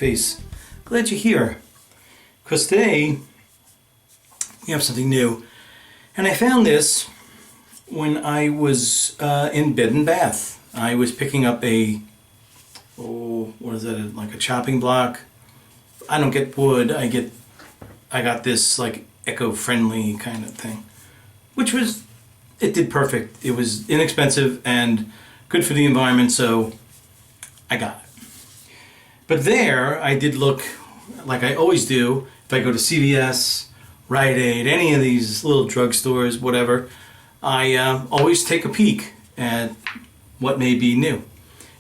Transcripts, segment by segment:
face. Glad you're here, because today we have something new. And I found this when I was in Bed and Bath. I was picking up a, what is that, like a chopping block? I don't get wood, I got this like eco-friendly kind of thing, which it did perfect. It was inexpensive and good for the environment, so I got it. But there, I did look, like I always do, if I go to CVS, Rite Aid, any of these little drugstores, whatever, I always take a peek at what may be new.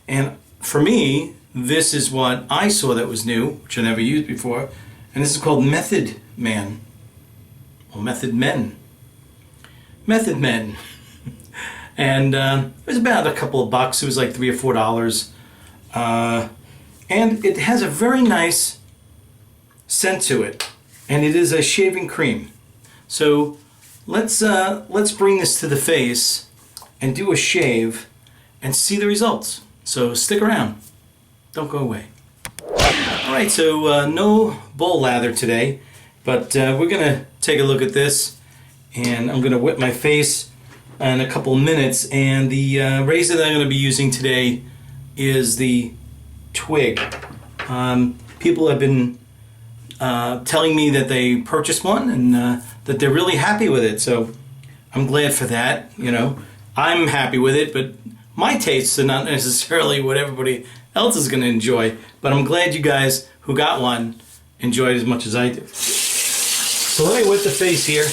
And for me, this is what I saw that was new, which I never used before, and this is called Method Man. Or Method Men. Method Men. And it was about a couple of bucks. It was like $3 or $4. And it has a very nice scent to it. And it is a shaving cream. So let's bring this to the face and do a shave and see the results. So stick around. Don't go away. Alright, so no bowl lather today, but we're going to take a look at this, and I'm going to wet my face in a couple minutes. And the razor that I'm going to be using today is the Twig. People have been telling me that they purchased one and that they're really happy with it, so I'm glad for that. You know, I'm happy with it, but my tastes are not necessarily what everybody else is going to enjoy, but I'm glad you guys who got one enjoyed as much as I do. So let me wet the face here.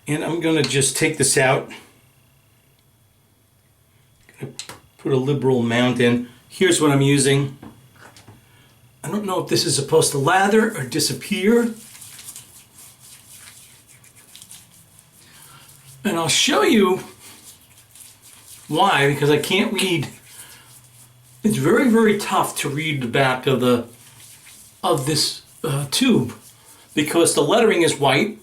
And I'm going to just take this out. Put a liberal amount in. Here's what I'm using. I don't know if this is supposed to lather or disappear. And I'll show you why, because I can't read. It's very, very tough to read the back of this tube, because the lettering is white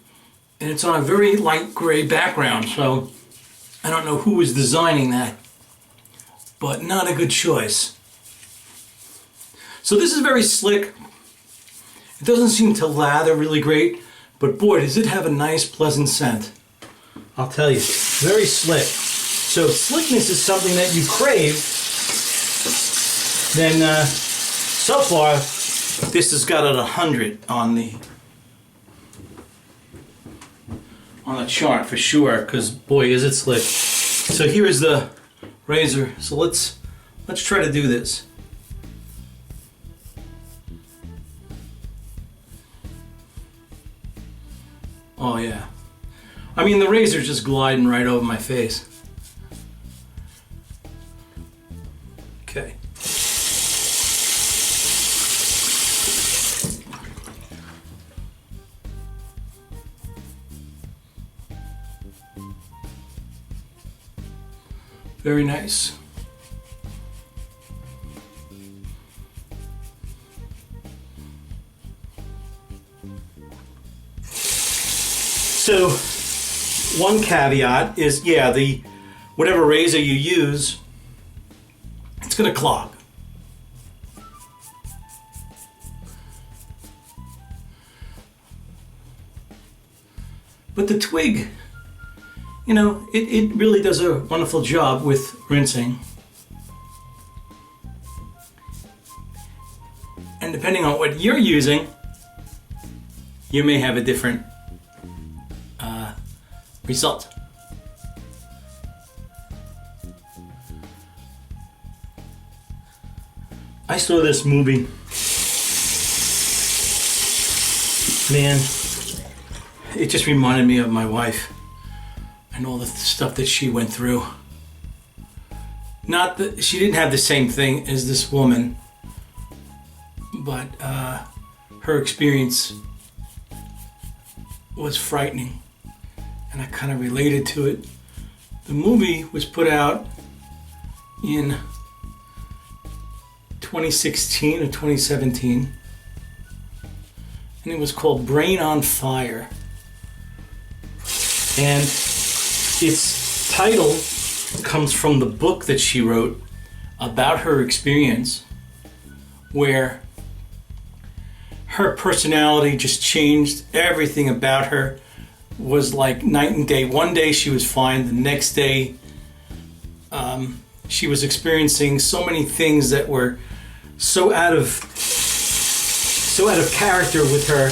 and it's on a very light gray background. So I don't know who was designing that, but not a good choice. So this is very slick. It doesn't seem to lather really great, but boy, does it have a nice, pleasant scent. I'll tell you, very slick. So if slickness is something that you crave, then so far this has got it 100 on the chart for sure, because boy is it slick. So here is the razor. So let's try to do this. Oh yeah. I mean, the razor's just gliding right over my face. Okay. Very nice. So, one caveat is, yeah, whatever razor you use, it's going to clog. But the Twig, you know, it really does a wonderful job with rinsing. And depending on what you're using, you may have a different result. I saw this movie. Man, it just reminded me of my wife and all the stuff that she went through. Not that she didn't have the same thing as this woman, but her experience was frightening, and I kind of related to it. The movie was put out in 2016 or 2017. And it was called Brain on Fire. And its title comes from the book that she wrote about her experience, where her personality just changed. Everything about her was like night and day. One day she was fine. The next day she was experiencing so many things that were so out of character with her.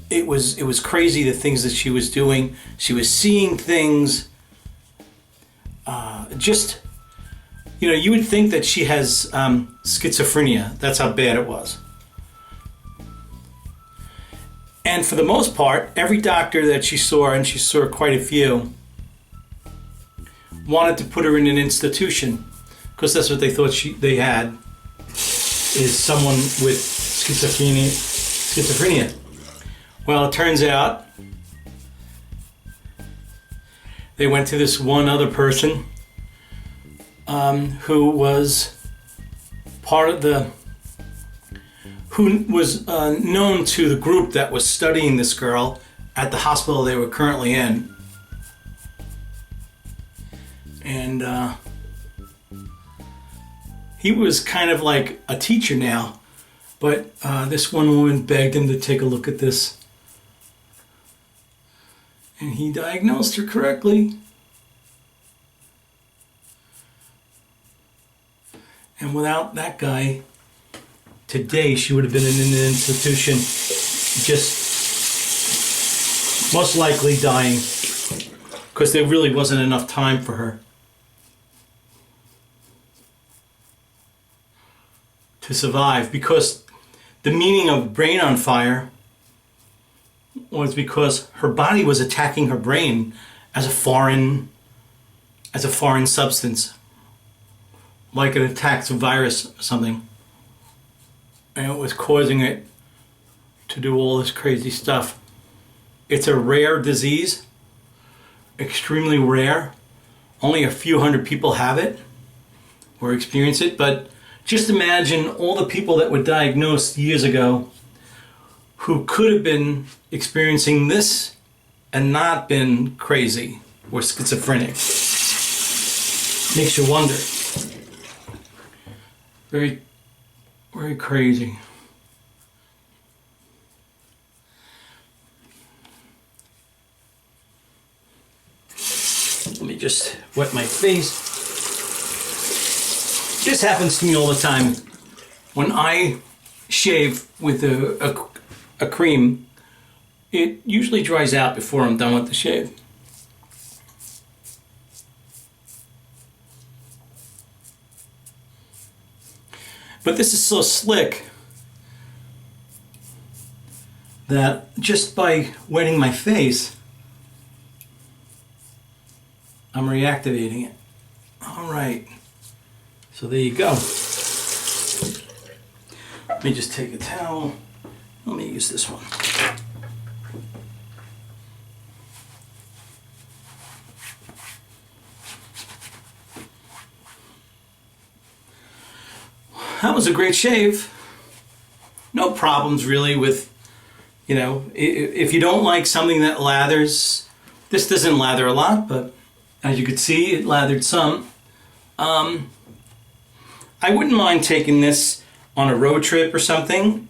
It was crazy, the things that she was doing. She was seeing things. You would think that she has schizophrenia. That's how bad it was. And for the most part, every doctor that she saw, and she saw quite a few, wanted to put her in an institution, because that's what they thought they had, is someone with schizophrenia. Well, it turns out they went to this one other person who was known to the group that was studying this girl at the hospital they were currently in. And he was kind of like a teacher now, but this one woman begged him to take a look at this. And he diagnosed her correctly. And without that guy, today she would have been in an institution, just most likely dying, because there really wasn't enough time for her to survive. Because the meaning of Brain on Fire was because her body was attacking her brain as a foreign substance, like it attacks a virus or something, and it was causing it to do all this crazy stuff. It's a rare disease, extremely rare. Only a few hundred people have it or experience it, but just imagine all the people that were diagnosed years ago who could have been experiencing this and not been crazy or schizophrenic. Makes you wonder. Very, very crazy. Let me just wet my face. This happens to me all the time. When I shave with a cream, it usually dries out before I'm done with the shave. But this is so slick that just by wetting my face, I'm reactivating it. All right. So there you go. Let me just take a towel. Let me use this one. That was a great shave. No problems really with, if you don't like something that lathers. This doesn't lather a lot, but as you could see, it lathered some. I wouldn't mind taking this on a road trip or something.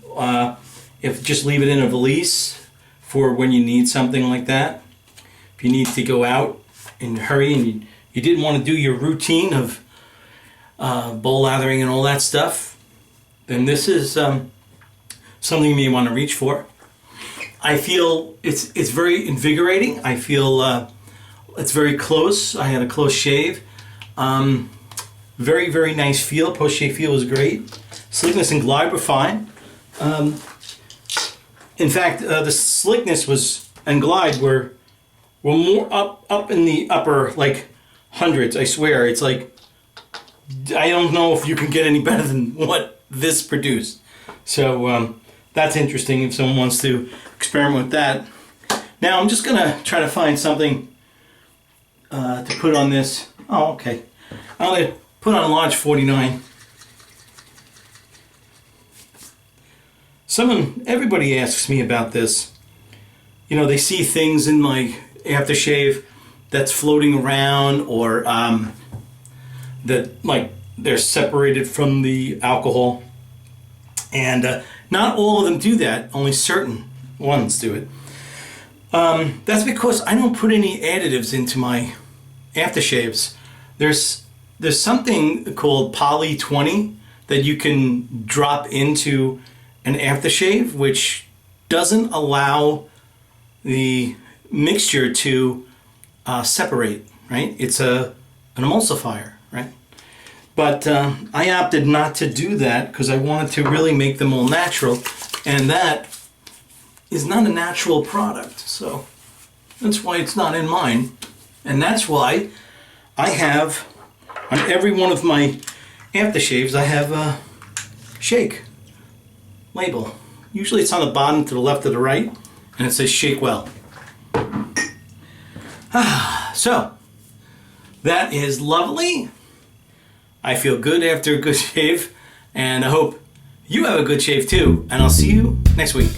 If just leave it in a valise for when you need something like that. If you need to go out in a hurry and you didn't want to do your routine of bowl lathering and all that stuff, then this is something you may want to reach for. I feel it's very invigorating. I feel it's very close. I had a close shave. Very, very nice feel. Post-shave feel was great. Slickness and glide were fine. In fact, the slickness and glide were more up in the upper like hundreds. I swear, it's like I don't know if you can get any better than what this produced. So that's interesting if someone wants to experiment with that. Now I'm just gonna try to find something to put on this. Oh, okay. I'm gonna Put on large 49. Everybody asks me about this. You know, they see things in my aftershave that's floating around, or that like they're separated from the alcohol. And not all of them do that, only certain ones do it. That's because I don't put any additives into my aftershaves. There's something called Poly 20 that you can drop into an aftershave, which doesn't allow the mixture to separate, right? It's an emulsifier, right? But I opted not to do that because I wanted to really make them all natural, and that is not a natural product, so that's why it's not in mine. And that's why I have, on every one of my aftershaves, I have a shake label. Usually it's on the bottom to the left or the right, and it says shake well. So that is lovely. I feel good after a good shave, and I hope you have a good shave too, and I'll see you next week.